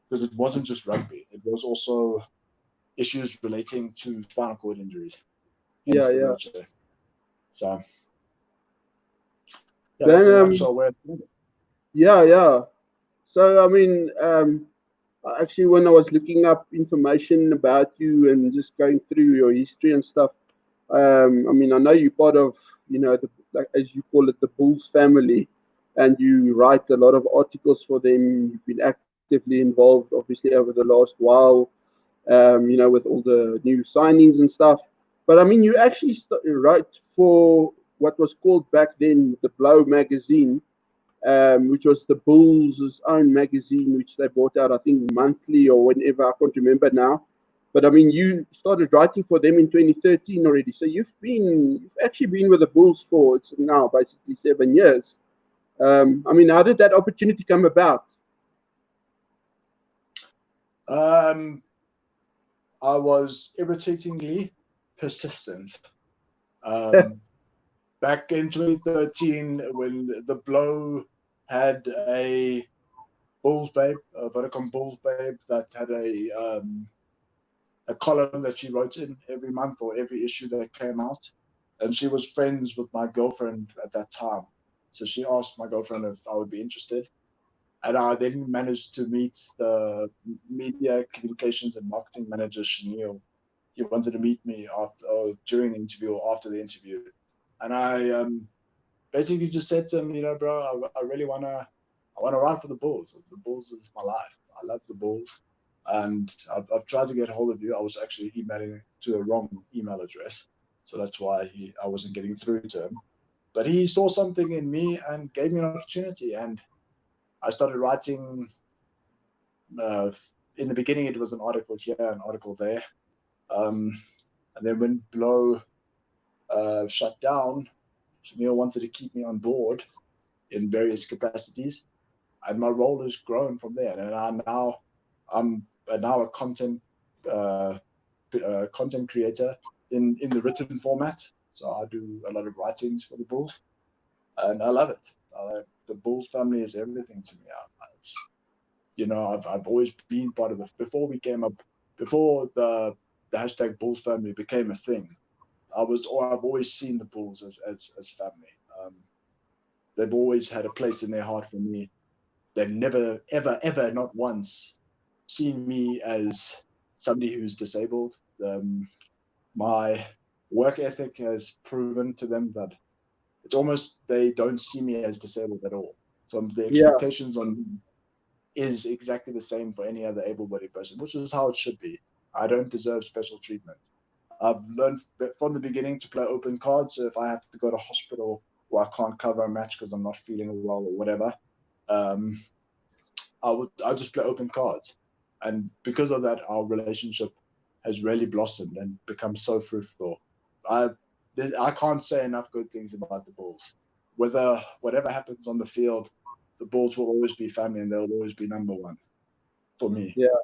Because it wasn't just rugby. It was also issues relating to spinal cord injuries. Hence the wheelchair. So, yeah, that's a nutshell where So, actually, when I was looking up information about you and just going through your history and stuff, I know you're part of, as you call it, the Bulls family, and you write a lot of articles for them. You've been actively involved, obviously, over the last while, with all the new signings and stuff. But you actually write for what was called back then the Blow magazine, which was the Bulls' own magazine, which they brought out, I think, monthly or whenever. I can't remember now. But you started writing for them in 2013 already. So you've actually been with the Bulls for, it's now basically 7 years. How did that opportunity come about? I was irritatingly persistent. Back in 2013, when the Blow had a Bulls babe, a Vodacom Bulls babe, that had a column that she wrote in every month or every issue that came out. And she was friends with my girlfriend at that time. So she asked my girlfriend if I would be interested. And I then managed to meet the media communications and marketing manager, Chanel. He wanted to meet me during the interview or after the interview. And I basically just said to him, bro, I really want to write for the Bulls. The Bulls is my life. I love the Bulls. And I've tried to get hold of you. I was actually emailing to the wrong email address. So that's why I wasn't getting through to him. But he saw something in me and gave me an opportunity. And I started writing. In the beginning, it was an article here, an article there. And then when Blow shut down, Shamil wanted to keep me on board in various capacities. And my role has grown from there. And I'm now a content creator in the written format. So I do a lot of writings for the Bulls, and I love it. The Bulls family is everything to me. I've always been part of before the hashtag Bulls family became a thing. I've always seen the Bulls as family. They've always had a place in their heart for me. They've never, ever, ever, not once seen me as somebody who's disabled. My work ethic has proven to them that it's almost, they don't see me as disabled at all. So the expectations on me is exactly the same for any other able-bodied person, which is how it should be. I don't deserve special treatment. I've learned from the beginning to play open cards. So if I have to go to hospital or I can't cover a match because I'm not feeling well or whatever, I'll just play open cards. And because of that, our relationship has really blossomed and become so fruitful. I can't say enough good things about the Bulls. Whatever happens on the field, the Bulls will always be family and they'll always be number one for me. Yeah.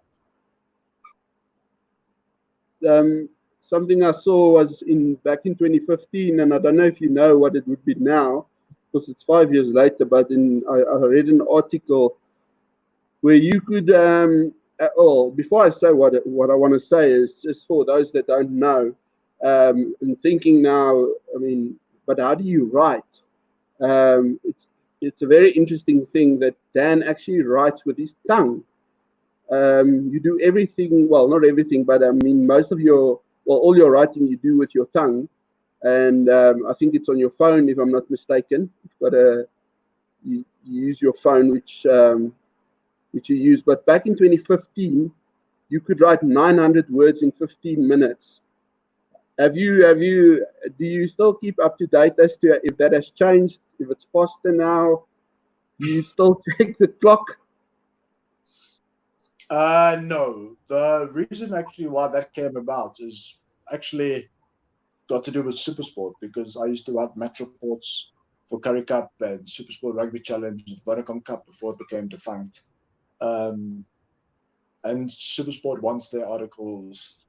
Something I saw was back in 2015, and I don't know if you know what it would be now, because it's 5 years later. But I read an article where you could. Before I say what I want to say is just for those that don't know, And thinking now, I mean, but how do you write? It's a very interesting thing that Dan actually writes with his tongue. You do everything, well, not everything, but I mean, all your writing you do with your tongue. And I think it's on your phone, if I'm not mistaken. You use your phone, which you use. But back in 2015, you could write 900 words in 15 minutes. Do you still keep up to date as to if that has changed, if it's faster now? Do you still check the clock? No. The reason actually why that came about is actually got to do with Supersport, because I used to write match reports for Curry Cup and Supersport Rugby Challenge and Vodacom Cup before it became defunct. And Supersport wants their articles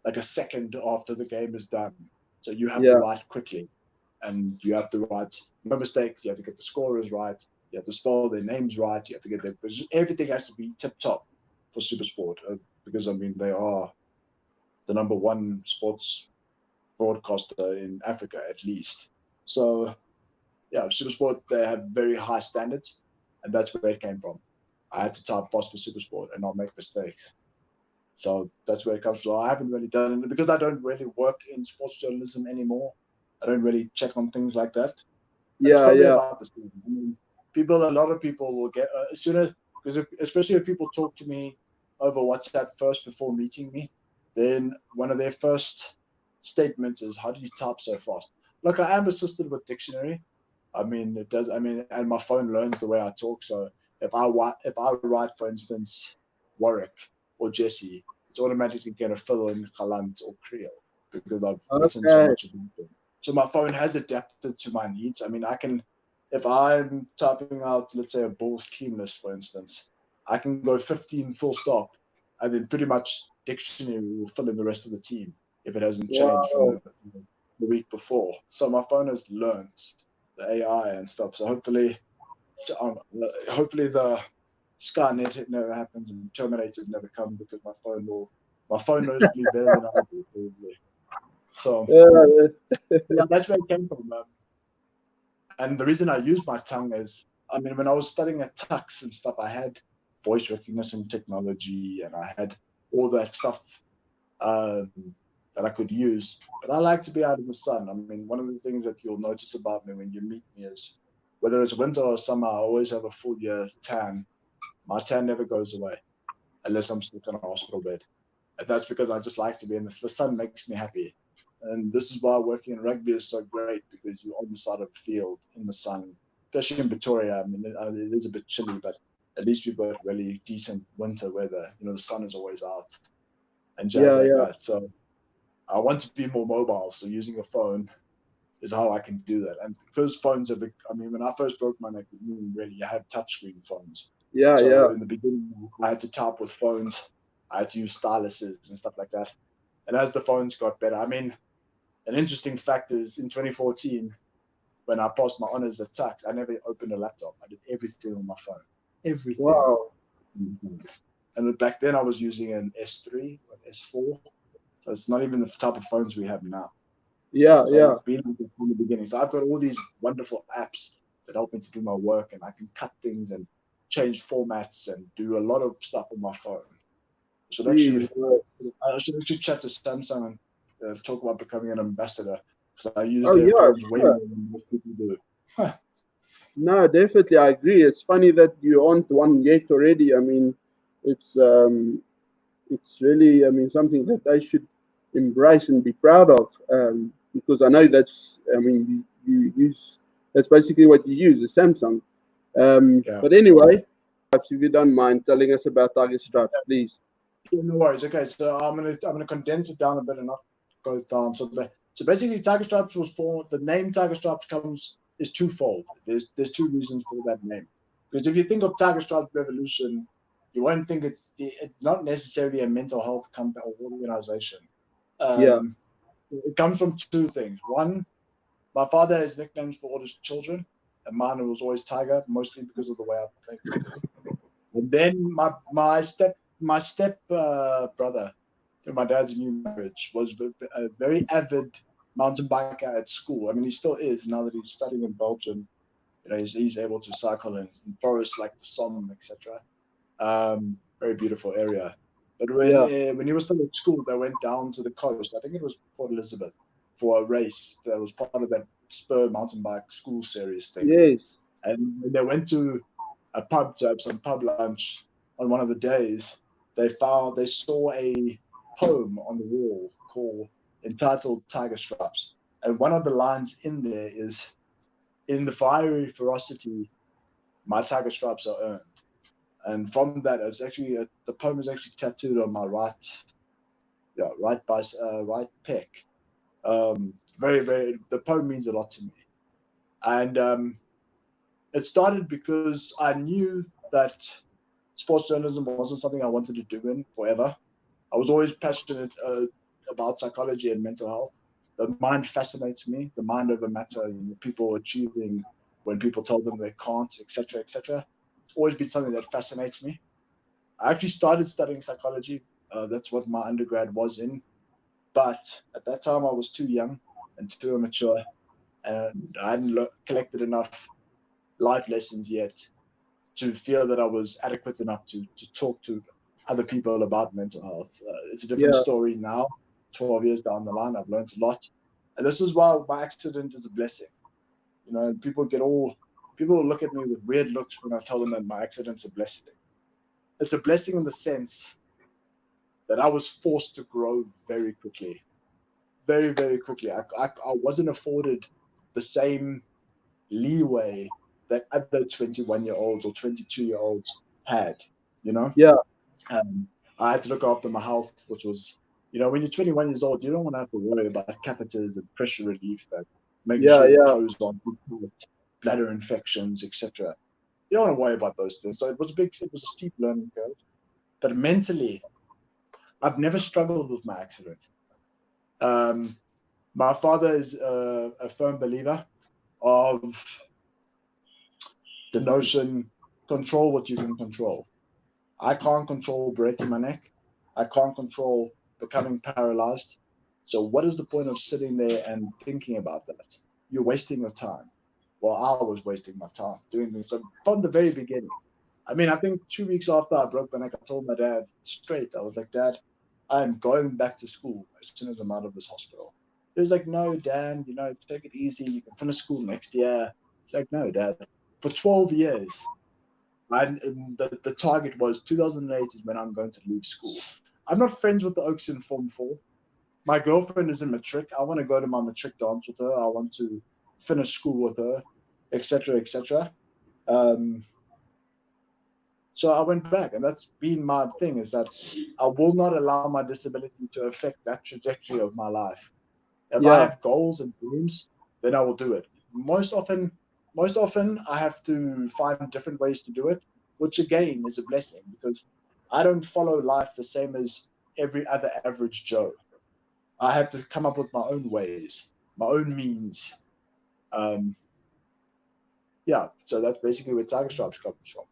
like a second after the game is done. So you have to write quickly, and you have to write no mistakes. You have to get the scorers right. You have to spell their names right. You have to get everything has to be tip top for Supersport, because I mean they are the number one sports broadcaster in Africa at least. So yeah, Supersport, they have very high standards, and that's where it came from. I had to type fast for Supersport and not make mistakes. So that's where it comes from. I haven't really done it because I don't really work in sports journalism anymore. I don't really check on things like that. And it's probably about the same. I mean, a lot of people will get as soon as, because especially if people talk to me over WhatsApp first before meeting me, then one of their first statements is, "How do you type so fast?" Look, I am assisted with dictionary. I mean, it does. I mean, and my phone learns the way I talk. So if I write, for instance, Warwick or Jesse, it's automatically going to fill in Galant or Creole because I've written so much of them. So my phone has adapted to my needs. I mean, I can, if I'm typing out, let's say, a Bulls team list, for instance, I can go 15 full stop, and then pretty much dictionary will fill in the rest of the team if it hasn't changed from the week before. So my phone has learned the AI and stuff. So hopefully the Skynet never happens and Terminators never come, because my phone knows me better than I do, probably. So yeah, that's where it came from. And the reason I use my tongue is, I mean, when I was studying at Tux and stuff, I had voice recognition technology and I had all that stuff that I could use. But I like to be out in the sun. I mean, one of the things that you'll notice about me when you meet me is, whether it's winter or summer, I always have a full year tan. My tan never goes away unless I'm stuck in a hospital bed. And that's because I just like to be in this. The sun makes me happy. And this is why working in rugby is so great, because you're on the side of the field in the sun, especially in Pretoria. I mean, it is a bit chilly, but at least we've got really decent winter weather. You know, the sun is always out and jazz like that. So I want to be more mobile. So using a phone is how I can do that. And because phones are, I mean, when I first broke my neck, really, you had touchscreen phones. So in the beginning, I had to type with phones. I had to use styluses and stuff like that. And as the phones got better, I mean, an interesting fact is in 2014, when I passed my honors at Tux, I never opened a laptop. I did everything on my phone. Everything. Wow. And back then I was using an S3 or S4. So it's not even the type of phones we have now. It's been from the beginning. So I've got all these wonderful apps that help me to do my work, and I can cut things and change formats and do a lot of stuff on my phone. I should actually chat to Samsung and talk about becoming an ambassador. So I use their phones way more than most people do. No, definitely, I agree. It's funny that you aren't one yet already. I mean, it's really, I mean, something that they should embrace and be proud of, because I know that's, I mean, you use, that's basically what you use, a Samsung. But anyway, perhaps if you don't mind telling us about Tiger Stripes, please. Yeah, no worries. Okay, so I'm gonna condense it down a bit and not go down. So basically, Tiger Stripes was formed. The name Tiger Stripes is twofold. There's two reasons for that name. Because if you think of Tiger Stripes Revolution, you won't think it's not necessarily a mental health company or organization. It comes from two things. One, my father has nicknames for all his children, and mine was always Tiger, mostly because of the way I played. And then my step brother, in my dad's new marriage, was a very avid mountain biker at school. I mean, he still is now that he's studying in Belgium. You know, he's able to cycle in forests like the Somme, etc. Very beautiful area. But when he was still at school, they went down to the coast. I think it was Port Elizabeth for a race that was part of that Spur mountain bike school series thing. Yes. And when they went to a pub to have some pub lunch on one of the days, they saw a poem on the wall called entitled Tiger Stripes. And one of the lines in there is, "In the fiery ferocity, my tiger stripes are earned." And from that, it's actually the poem is actually tattooed on my right pec. Very, very. The poem means a lot to me, and it started because I knew that sports journalism wasn't something I wanted to do in forever. I was always passionate about psychology and mental health. The mind fascinates me. The mind over matter. You know, people achieving when people tell them they can't, etc., etc. It's always been something that fascinates me. I actually started studying psychology. That's what my undergrad was in. But at that time, I was too young and too immature, and I hadn't collected enough life lessons yet to feel that I was adequate enough to talk to other people about mental health. It's a different story now. 12 years down the line, I've learned a lot. And this is why my accident is a blessing. You know, people look at me with weird looks when I tell them that my accident's a blessing. It's a blessing in the sense that I was forced to grow very quickly. Very, very quickly. I wasn't afforded the same leeway that other 21-year-olds or 22-year-olds had, you know? Yeah. I had to look after my health, which was, you know, when you're 21 years old, you don't want to have to worry about catheters and pressure relief that making sure your clothes on, bladder infections, etc. You don't want to worry about those things. So it was a steep learning curve. But mentally, I've never struggled with my accident. My father is a firm believer of the notion, control what you can control. I can't control breaking my neck. I can't control becoming paralyzed. So what is the point of sitting there and thinking about that? You're wasting your time. Well, I was wasting my time doing this. So from the very beginning, I mean, I think 2 weeks after I broke my neck, I told my dad straight, I was like, "Dad, I'm going back to school as soon as I'm out of this hospital." He was like, "No, Dan, you know, take it easy. You can finish school next year." It's like, "No, Dad, for 12 years, the target was 2008 is when I'm going to leave school. I'm not friends with the Oaks in Form 4. My girlfriend is in matric. I want to go to my matric dance with her. I want to finish school with her, etc., etc." So I went back, and that's been my thing, is that I will not allow my disability to affect that trajectory of my life. If I have goals and dreams, then I will do it. Most often, I have to find different ways to do it, which again is a blessing, because I don't follow life the same as every other average Joe. I have to come up with my own ways, my own means. So that's basically where Tiger Stripes comes from.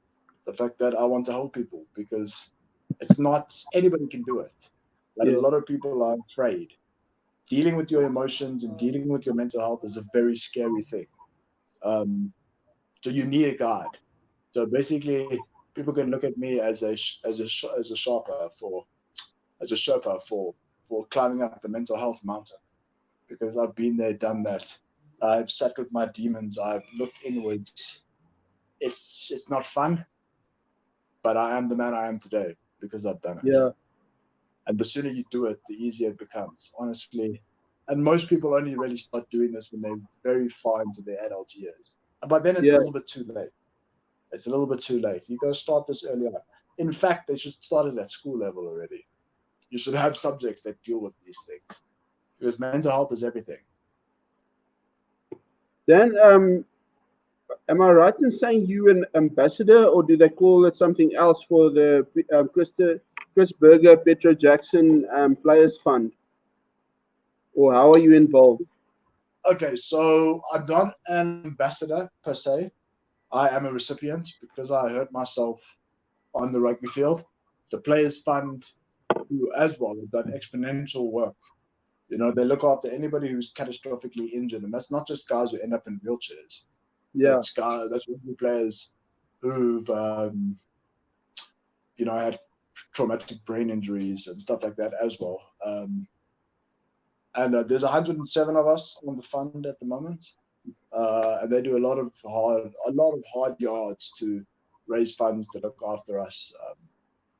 The fact that I want to help people, because it's not anybody can do it. Like a lot of people are afraid. Dealing with your emotions and dealing with your mental health is a very scary thing. So you need a guide. So basically, people can look at me as a Sherpa for climbing up the mental health mountain, because I've been there, done that. I've sat with my demons. I've looked inwards. It's not fun, but I am the man I am today because I've done it. Yeah. And the sooner you do it, the easier it becomes, honestly. And most people only really start doing this when they're very far into their adult years. But then it's a little bit too late. It's a little bit too late. You got to start this earlier. In fact, they should start it at school level already. You should have subjects that deal with these things, because mental health is everything. Then, am I right in saying you an ambassador, or do they call it something else for the Chris Berger, Petra Jackson Players Fund? Or how are you involved? Okay, so I'm not an ambassador per se. I am a recipient because I hurt myself on the rugby field. The Players Fund who as well have done exponential work. You know, they look after anybody who's catastrophically injured, and that's not just guys who end up in wheelchairs. Yeah. That's rugby players who've had traumatic brain injuries and stuff like that as well. And there's 107 of us on the fund at the moment, and they do a lot of hard yards to raise funds to look after us.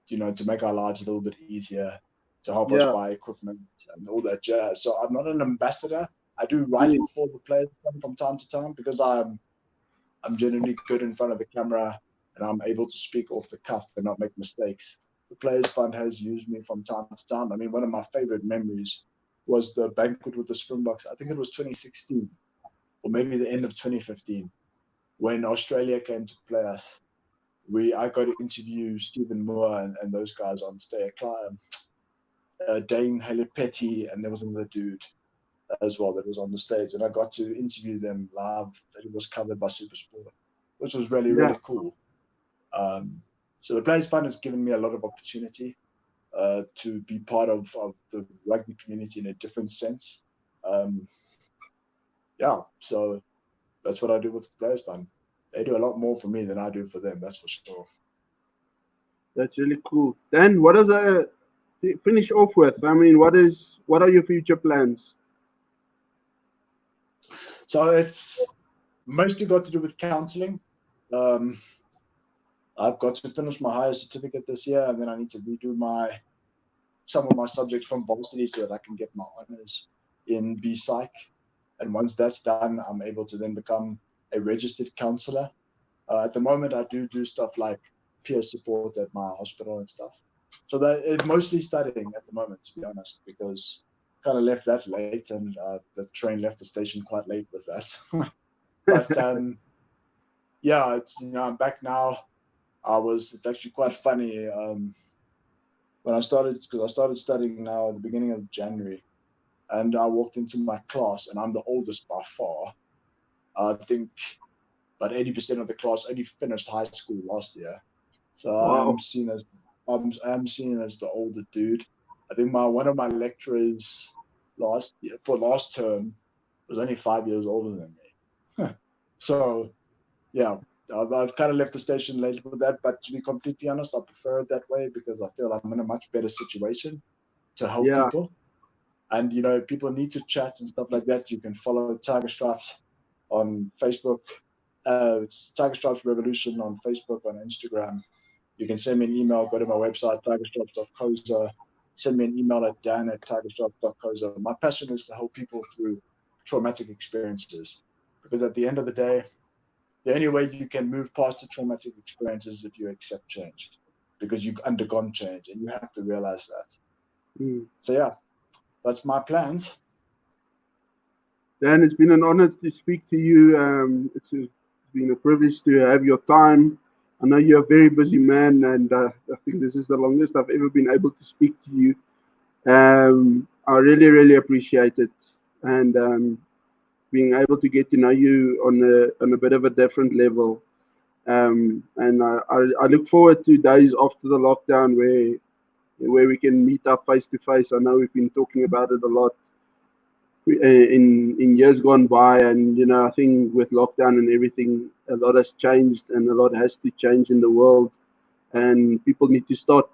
To make our lives a little bit easier, to help us buy equipment and all that jazz. So I'm not an ambassador. I do write for the players from time to time because I'm generally good in front of the camera and I'm able to speak off the cuff and not make mistakes. The Players Fund has used me from time to time. I mean, one of my favorite memories was the banquet with the Springboks. I think it was 2016 or maybe the end of 2015 when Australia came to play us. I got to interview Stephen Moore and those guys on stage, Dane Haley-Petty, and there was another dude as well that was on the stage, and I got to interview them live. It was covered by SuperSport, which was really, really cool. So the Players Fund has given me a lot of opportunity to be part of the rugby community in a different sense. So that's what I do with the Players Fund. They do a lot more for me than I do for them, that's for sure. That's really cool. Dan, what does finish off with? I mean, what are your future plans? So it's mostly got to do with counseling. I've got to finish my higher certificate this year, and then I need to redo some of my subjects from varsity so that I can get my honors in B-Psych. And once that's done, I'm able to then become a registered counselor. At the moment, I do stuff like peer support at my hospital and stuff. So it's mostly studying at the moment, to be honest, because I kind of left that late, and the train left the station quite late with that. But I'm back now. It's actually quite funny when I started studying now at the beginning of January, and I walked into my class, and I'm the oldest by far. I think about 80% of the class only finished high school last year, so I'm seen as the older dude. I think one of my lecturers last term was only 5 years older than me. So yeah, I've kind of left the station late with that, but to be completely honest, I prefer it that way because I feel I'm in a much better situation to help people. And, people need to chat and stuff like that. You can follow Tiger Stripes on Facebook. It's Tiger Stripes Revolution on Facebook, on Instagram. You can send me an email, go to my website, tigerstripes.co.za. Send me an email at dan@tigerstripes.co.za. My passion is to help people through traumatic experiences because at the end of the day, the only way you can move past the traumatic experiences is if you accept change, because you've undergone change and you have to realize that. So yeah, that's my plans. Dan, it's been an honor to speak to you. It's been a privilege to have your time. I know you're a very busy man, and I think this is the longest I've ever been able to speak to you. I really, really appreciate it. And being able to get to know you on a bit of a different level. And I look forward to days after the lockdown where we can meet up face to face. I know we've been talking about it a lot in years gone by, and I think with lockdown and everything, a lot has changed and a lot has to change in the world, and people need to start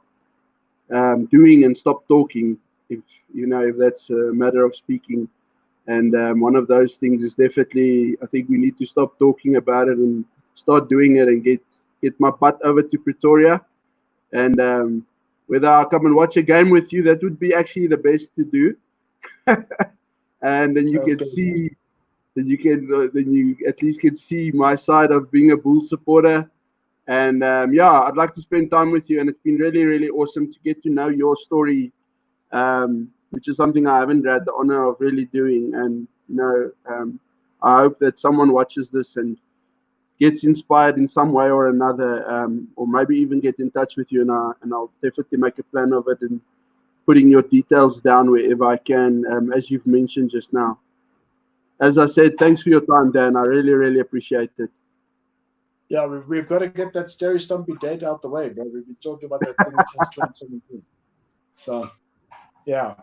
doing and stop talking, if that's a matter of speaking. And one of those things is definitely, I think we need to stop talking about it and start doing it, and get my butt over to Pretoria. And whether I come and watch a game with you, that would be actually the best to do. And then you can see, then you at least can see my side of being a Bulls supporter. And I'd like to spend time with you. And it's been really, really awesome to get to know your story. Which is something I haven't had the honor of really doing. And, I hope that someone watches this and gets inspired in some way or another, or maybe even get in touch with you. And I'll definitely make a plan of it and putting your details down wherever I can, as you've mentioned just now. As I said, thanks for your time, Dan. I really, really appreciate it. Yeah, we've got to get that Sterry Stumpy date out the way, bro. We've been talking about that thing since 2017. So, yeah.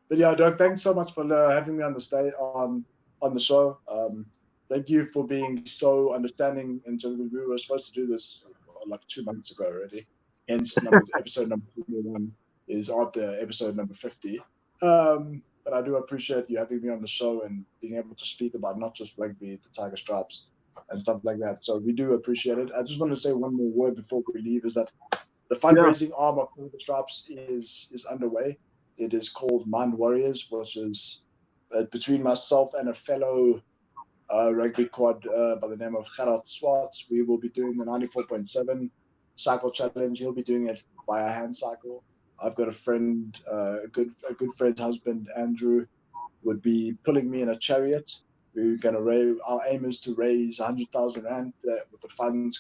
But yeah, Doug, thanks so much for having me on the show. Thank you for being so understanding. In terms of, we were supposed to do this like 2 months ago already. Hence, episode number 21 is after episode number 50. But I do appreciate you having me on the show and being able to speak about not just rugby, the Tiger Stripes, and stuff like that. So we do appreciate it. I just want to say one more word before we leave: is that the fundraising arm of Tiger Stripes is underway. It is called Mind Warriors, which is between myself and a fellow rugby quad by the name of Gerard Swartz. We will be doing the 94.7 cycle challenge. He'll be doing it via hand cycle. I've got a friend, a good friend's husband, Andrew, would be pulling me in a chariot. We're going to raise. Our aim is to raise 100,000 rand with the funds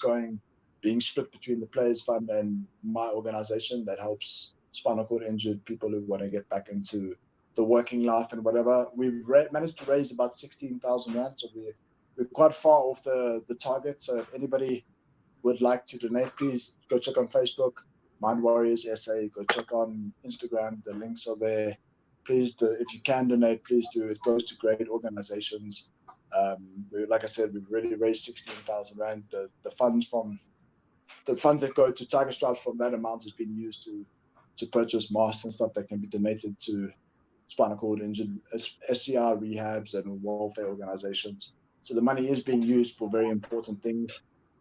being split between the Players Fund and my organization that helps spinal cord injured people who want to get back into the working life and whatever. We've managed to raise about 16,000 rand, so we're quite far off the target. So if anybody would like to donate, please go check on Facebook, Mind Warriors SA. Go check on Instagram. The links are there. Please, if you can donate, please do. It goes to great organizations. Like I said, we've already raised 16,000 rand. The funds that go to Tiger Stripes from that amount has been used to purchase masks and stuff that can be donated to spinal cord injured SCR rehabs and welfare organizations. So the money is being used for very important things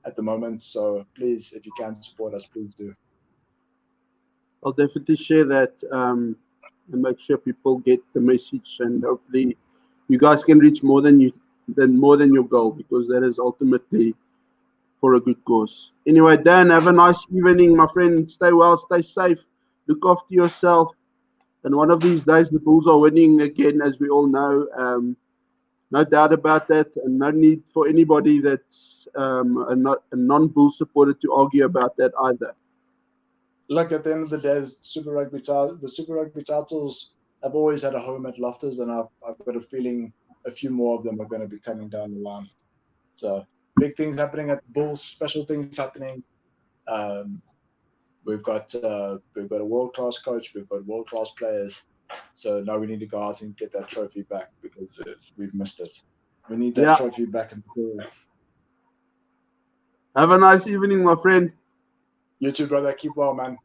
at the moment. So please, if you can support us, please do. I'll definitely share that and make sure people get the message, and hopefully you guys can reach more than your goal, because that is ultimately for a good cause. Anyway, Dan, have a nice evening, my friend. Stay well, stay safe, look after yourself. And one of these days, the Bulls are winning again, as we all know. No doubt about that, and no need for anybody that's a non-Bull supporter to argue about that either. Look, at the end of the day, the Super Rugby titles have always had a home at Loftus, and I've got a feeling a few more of them are going to be coming down the line. So big things happening at the Bulls, special things happening. We've got a world-class coach. We've got world-class players. So now we need to go out and get that trophy back, because we've missed it. We need that trophy back. Have a nice evening, my friend. You too, brother. Keep well, man.